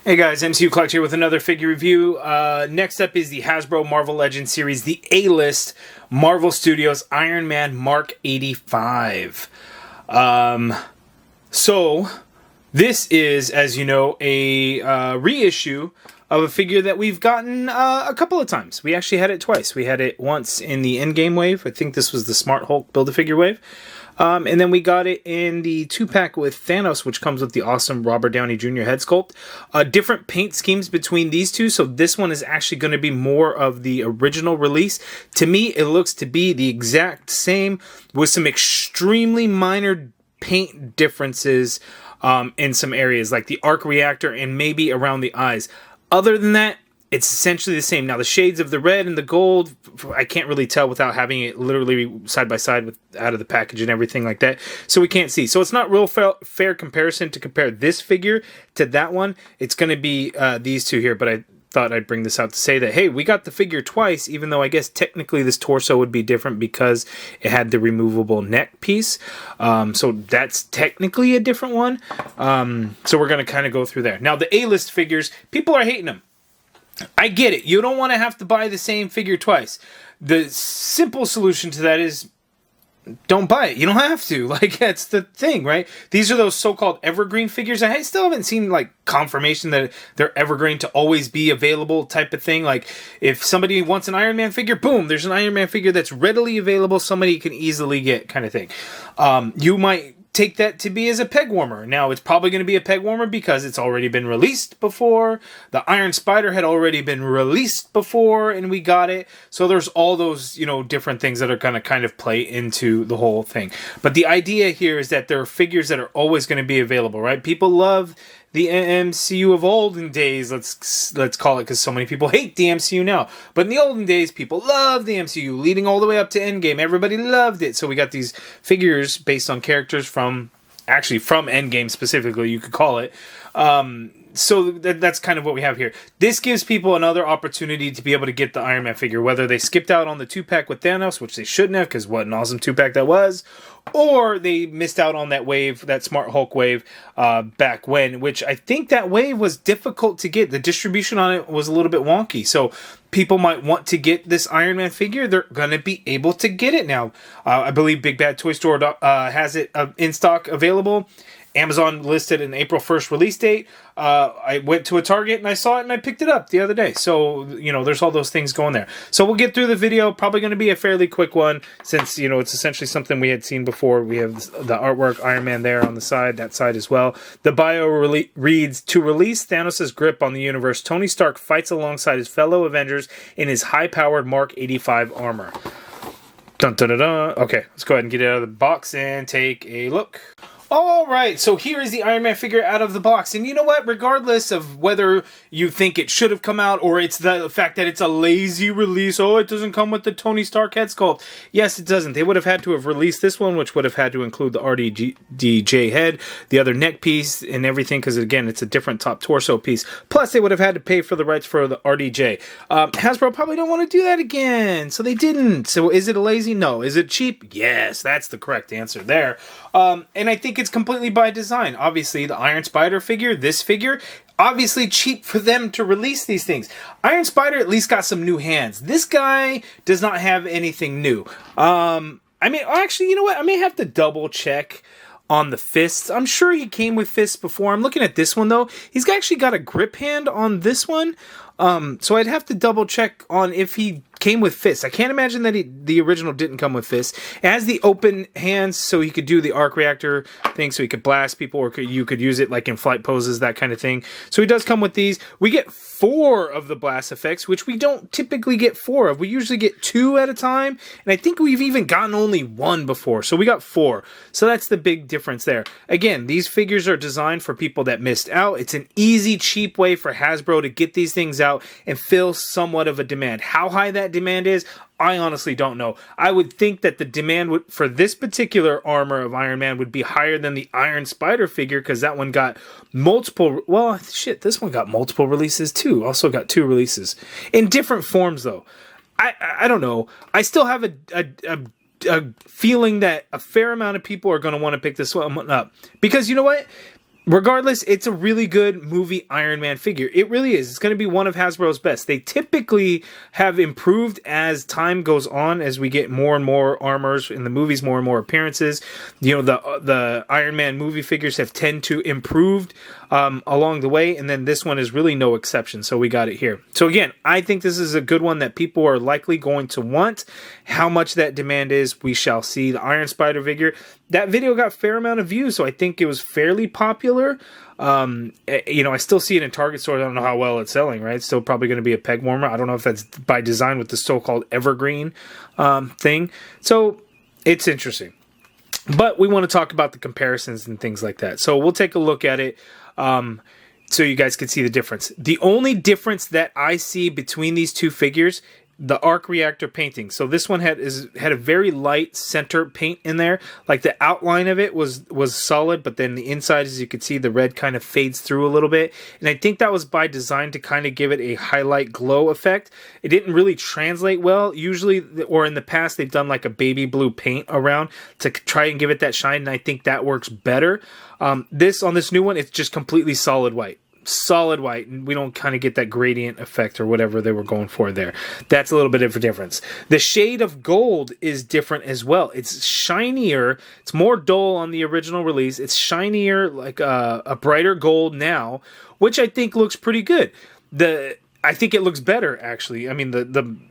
Hey guys, MCU Collector here with another figure review. Next up is the Hasbro Marvel Legends series, the A-list Marvel Studios Iron Man Mark 85. So this is, as you know, a reissue of a figure that we've gotten a couple of times. We actually had it twice. We had it once in the Endgame wave. I think this was the Smart Hulk Build-A-Figure wave. And then we got it in the 2-pack with Thanos, which comes with the awesome Robert Downey Jr. head sculpt. Different paint schemes between these two, so this one is actually going to be more of the original release. To me, it looks to be the exact same with some extremely minor paint differences in some areas, like the arc reactor and maybe around the eyes. Other than that, it's essentially the same. Now, the shades of the red and the gold, I can't really tell without having it literally side by side with out of the package and everything like that. So we can't see. So it's not real fair comparison to compare this figure to that one. It's going to be these two here, but I thought I'd bring this out to say that, hey, we got the figure twice, even though I guess technically this torso would be different because it had the removable neck piece. So that's technically a different one. So we're going to kind of go through there. Now, the A-list figures, people are hating them. I get it. You don't want to have to buy the same figure twice. The simple solution to that is don't buy it. You don't have to. Like, that's the thing, right? These are those so-called Evergreen figures. I still haven't seen, like, confirmation that they're Evergreen to always be available type of thing. Like, if somebody wants an Iron Man figure, boom, there's an Iron Man figure that's readily available, somebody can easily get kind of thing. You might take that to be as a peg warmer. Now, it's probably going to be a peg warmer because it's already been released before. The Iron Spider had already been released before, and we got it. So there's all those, you know, different things that are going to kind of play into the whole thing. But the idea here is that there are figures that are always going to be available, right? People love the MCU of olden days, let's call it, because so many people hate the MCU now. But in the olden days, people loved the MCU, leading all the way up to Endgame. Everybody loved it. So we got these figures based on characters from Endgame specifically, you could call it. So that's kind of what we have here. This gives people another opportunity to be able to get the Iron Man figure, whether they skipped out on the 2-pack with Thanos, which they shouldn't have, because what an awesome 2-pack that was, or they missed out on that wave, that Smart Hulk wave back when, which I think that wave was difficult to get. The distribution on it was a little bit wonky, so people might want to get this Iron Man figure. They're going to be able to get it now. I believe Big Bad Toy Store has it in stock available. Amazon listed an April 1st release date. I went to a Target and I saw it and I picked it up the other day. So, you know, there's all those things going there. So we'll get through the video. Probably going to be a fairly quick one since, you know, it's essentially something we had seen before. We have the artwork, Iron Man there on the side, that side as well. The bio reads, to release Thanos' grip on the universe, Tony Stark fights alongside his fellow Avengers in his high-powered Mark 85 armor. Dun, dun, dun, dun. Okay, let's go ahead and get it out of the box and take a look. Alright, so here is the Iron Man figure out of the box. And you know what? Regardless of whether you think it should have come out or it's the fact that it's a lazy release, oh, it doesn't come with the Tony Stark head sculpt. Yes, it doesn't. They would have had to have released this one, which would have had to include the RDJ head, the other neck piece, and everything, because again, it's a different top torso piece. Plus, they would have had to pay for the rights for the RDJ. Hasbro probably don't want to do that again, so they didn't. So is it lazy? No. Is it cheap? Yes, that's the correct answer there. And I think it's completely by design. Obviously, the Iron Spider figure, this figure, obviously cheap for them to release these things. Iron Spider at least got some new hands. This guy does not have anything new. I mean, actually, you know what? I may have to double check on the fists. I'm sure he came with fists before. I'm looking at this one, though. He's actually got a grip hand on this one. So I'd have to double check on if he came with fists. I can't imagine that the original didn't come with fists. It has the open hands so he could do the arc reactor thing, so he could blast people, or you could use it like in flight poses, that kind of thing. So he does come with these. We get 4 of the blast effects, which we don't typically get 4 of. We usually get 2 at a time, and I think we've even gotten only 1 before. So we got 4. So that's the big difference there. Again, these figures are designed for people that missed out. It's an easy, cheap way for Hasbro to get these things out and fill somewhat of a demand. How high that demand is, I honestly don't know. I would think that the demand for this particular armor of Iron Man would be higher than the Iron Spider figure, because that one got multiple, well, shit, this one got multiple releases too. Also got 2 releases. In different forms, though. I don't know. I still have a feeling that a fair amount of people are going to want to pick this one up. Because you know what? regardless, it's a really good movie Iron Man figure. It really is. It's going to be one of Hasbro's best. They typically have improved as time goes on, as we get more and more armors in the movies, more and more appearances. You know, the Iron Man movie figures have tend to improved along the way, and then this one is really no exception. So we got it here. So again, I think this is a good one that people are likely going to want. How much that demand is, we shall see. The Iron Spider figure, that video got a fair amount of views, so I think it was fairly popular. You know, I still see it in Target stores. I don't know how well it's selling, right? It's still probably going to be a peg warmer. I don't know if that's by design with the so-called Evergreen thing. So it's interesting. But we want to talk about the comparisons and things like that. So we'll take a look at it so you guys can see the difference. The only difference that I see between these two figures, the arc reactor painting. So this one had a very light center paint in there. Like the outline of it was solid, but then the inside, as you can see, the red kind of fades through a little bit. And I think that was by design to kind of give it a highlight glow effect. It didn't really translate well. Usually, or in the past, they've done like a baby blue paint around to try and give it that shine, and I think that works better. On this new one, it's just completely solid white. Solid white, and we don't kind of get that gradient effect or whatever they were going for there. That's a little bit of a difference. The shade of gold is different as well. It's shinier. It's more dull on the original release. It's shinier, like a brighter gold now, which I think looks pretty good. I think it looks better, actually. I mean,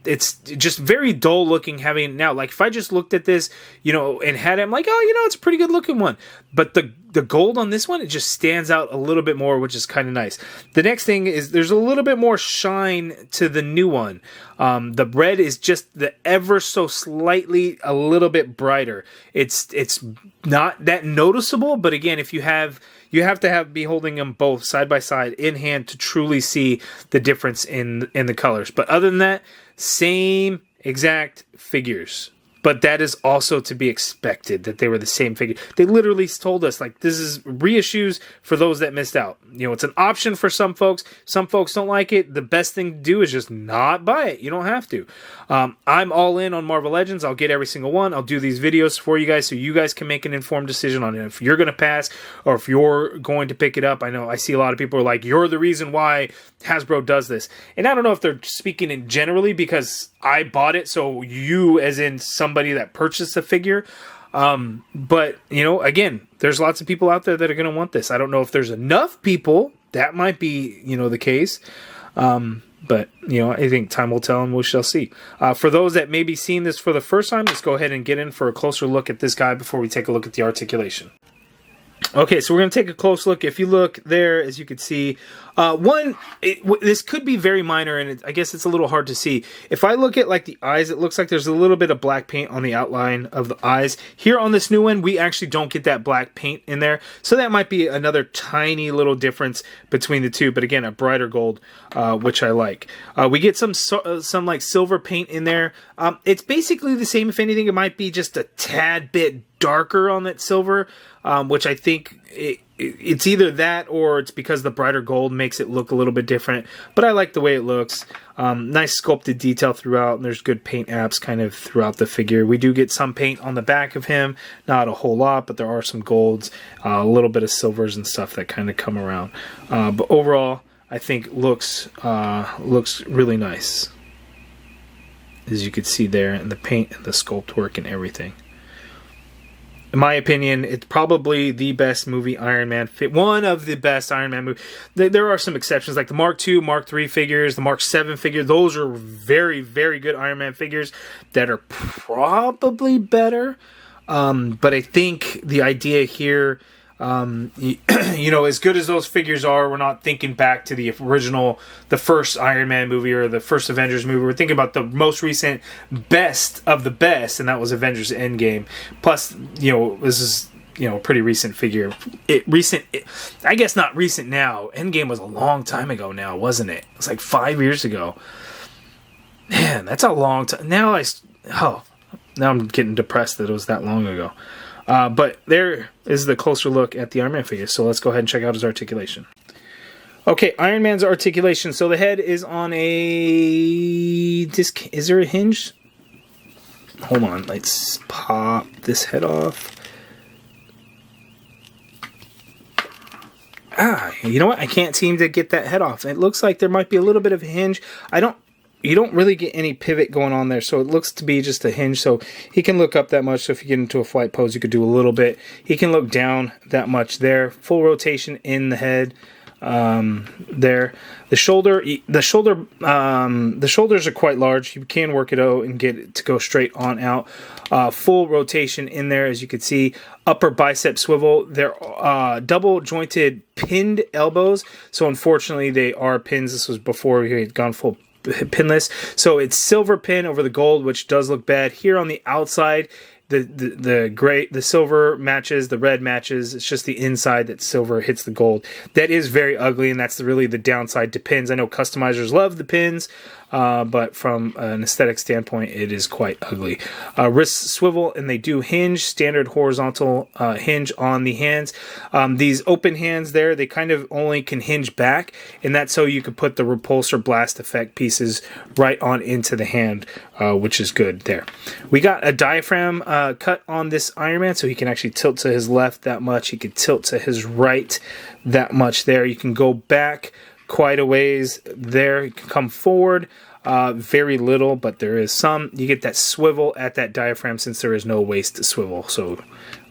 it's just very dull looking having it now. Like, if I just looked at this, you know, and had it, I'm like, oh, you know, it's a pretty good looking one. But the gold on this one, it just stands out a little bit more, which is kind of nice. The next thing is there's a little bit more shine to the new one. The red is just the ever so slightly a little bit brighter. It's not that noticeable, but again, if you have to be holding them both side by side in hand to truly see the difference in the colors. But other than that, same exact figures. But that is also to be expected, that they were the same figure. They literally told us, like, this is reissues for those that missed out. You know, it's an option for some folks. Some folks don't like it. The best thing to do is just not buy it. You don't have to. I'm all in on Marvel Legends. I'll get every single one. I'll do these videos for you guys so you guys can make an informed decision on it. If you're going to pass or if you're going to pick it up, I know I see a lot of people are like, you're the reason why Hasbro does this. And I don't know if they're speaking in generally because I bought it, so you, as in somebody that purchased the figure. But, you know, again, there's lots of people out there that are going to want this. I don't know if there's enough people. That might be, you know, the case. But, you know, I think time will tell and we shall see. For those that may be seeing this for the first time, let's go ahead and get in for a closer look at this guy before we take a look at the articulation. Okay, so we're going to take a close look. If you look there, as you can see, this could be very minor, and I guess it's a little hard to see. If I look at like the eyes, it looks like there's a little bit of black paint on the outline of the eyes. Here on this new one, we actually don't get that black paint in there, so that might be another tiny little difference between the two. But again, a brighter gold, which I like. We get some like silver paint in there. It's basically the same. If anything, it might be just a tad bit darker on that silver, which I think it's either that or it's because the brighter gold makes it look a little bit different. But I like the way it looks. Nice sculpted detail throughout, and there's good paint apps kind of throughout the figure. We do get some paint on the back of him, not a whole lot, but there are some golds, a little bit of silvers and stuff that kind of come around. But overall, I think looks really nice, as you can see there, and the paint and the sculpt work and everything. In my opinion, it's probably the best movie Iron Man fit. One of the best Iron Man movies. There are some exceptions, like the Mark II, Mark III figures, the Mark VII figure. Those are very, very good Iron Man figures that are probably better. But I think the idea here, you know, as good as those figures are, we're not thinking back to the original, the first Iron Man movie or the first Avengers movie. We're thinking about the most recent best of the best, and that was Avengers Endgame. Plus, you know, this is, you know, a pretty recent figure. I guess not recent now. Endgame was a long time ago now, wasn't it? It was like 5 years ago. Man, that's a long time. Now I'm getting depressed that it was that long ago. But there is the closer look at the Iron Man figure. So let's go ahead and check out his articulation. Okay, Iron Man's articulation. So the head is on a disc. Is there a hinge? Hold on. Let's pop this head off. You know what? I can't seem to get that head off. It looks like there might be a little bit of a hinge. You don't really get any pivot going on there, so it looks to be just a hinge. So he can look up that much. So if you get into a flight pose, you could do a little bit. He can look down that much there. Full rotation in the head. There, the shoulders are quite large. You can work it out and get it to go straight on out. Full rotation in there, as you can see. Upper bicep swivel. They're double jointed pinned elbows. So unfortunately, they are pins. This was before we had gone full pinless. So it's silver pin over the gold, which does look bad. Here on the outside, the silver matches, the red matches. It's just the inside that silver hits the gold. That is very ugly, and that's really the downside to pins. I know customizers love the pins, but from an aesthetic standpoint, it is quite ugly. Wrists swivel, and they do hinge, standard horizontal hinge on the hands. These open hands there, they kind of only can hinge back, and that's so you could put the repulsor blast effect pieces right on into the hand, which is good there. We got a diaphragm cut on this Iron Man, so he can actually tilt to his left that much. He can tilt to his right that much there. You can go back quite a ways there. You can come forward very little, but there is some. You get that swivel at that diaphragm since there is no waist to swivel, so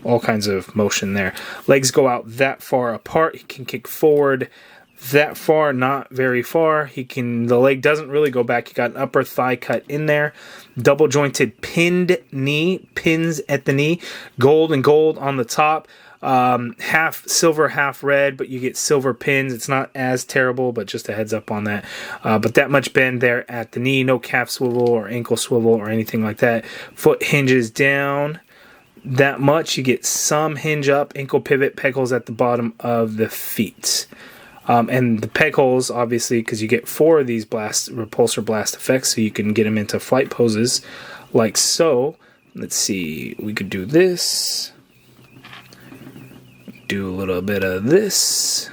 all kinds of motion there. Legs go out that far apart. He can kick forward that far, not very far. The leg doesn't really go back. You got an upper thigh cut in there. Double jointed pinned knee, pins at the knee. Gold and gold on the top. Half silver, half red, but you get silver pins. It's not as terrible, but just a heads up on that. But that much bend there at the knee. No calf swivel or ankle swivel or anything like that. Foot hinges down that much. You get some hinge up. Ankle pivot, peg holes at the bottom of the feet. And the peg holes, obviously, because you get 4 of these repulsor blast effects, so you can get them into flight poses like so. Let's see, we could do this. Do a little bit of this.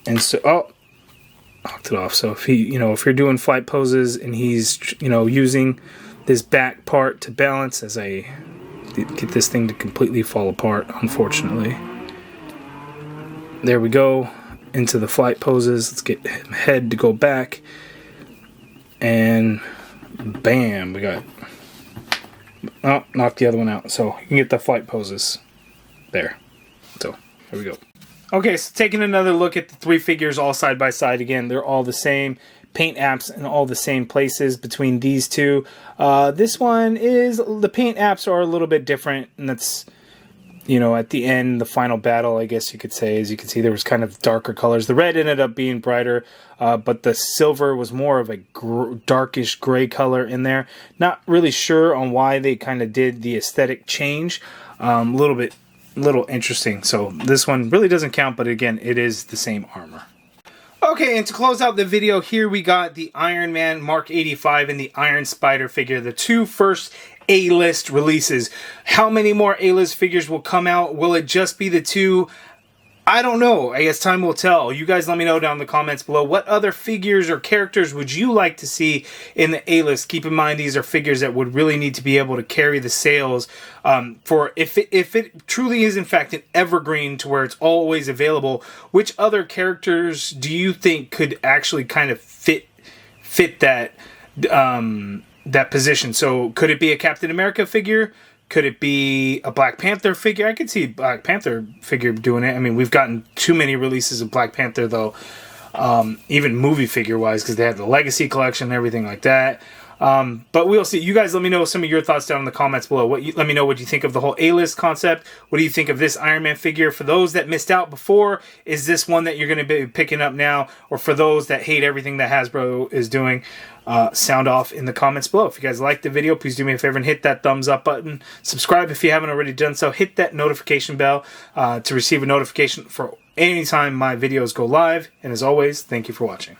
And so, knocked it off. So if if you're doing flight poses and he's, using this back part to balance, as I get this thing to completely fall apart, unfortunately. There we go, into the flight poses. Let's get head to go back. And bam, we got, knocked the other one out. So you can get the flight poses there. So there we go. Okay, so taking another look at the 3 figures all side by side. Again, they're all the same. Paint apps in all the same places between these two. This one is, the paint apps are a little bit different, and that's, at the end, the final battle, I guess you could say, as you can see, there was kind of darker colors. The red ended up being brighter, but the silver was more of a darkish gray color in there. Not really sure on why they kind of did the aesthetic change. Little interesting. So this one really doesn't count, but again, it is the same armor. Okay, and to close out the video, here we got the Iron Man Mark 85 and the Iron Spider figure, the 2 first A-list releases. How many more A-list figures will come out? Will it just be the 2? I don't know. I guess time will tell. You guys let me know down in the comments below. What other figures or characters would you like to see in the A-list? Keep in mind, these are figures that would really need to be able to carry the sales for if it truly is in fact an evergreen to where it's always available. Which other characters do you think could actually kind of fit that that position? So could it be a Captain America figure? Could it be a Black Panther figure? I could see a Black Panther figure doing it. I mean, we've gotten too many releases of Black Panther, though, even movie figure-wise, because they had the Legacy Collection and everything like that. But we'll see. You guys let me know some of your thoughts down in the comments below. Let me know what you think of the whole A-list concept. What do you think of this Iron Man figure? For those that missed out before, is this one that you're going to be picking up now? Or for those that hate everything that Hasbro is doing, sound off in the comments below. If you guys liked the video, please do me a favor and hit that thumbs up button. Subscribe if you haven't already done so. Hit that notification bell to receive a notification for anytime my videos go live. And as always, thank you for watching.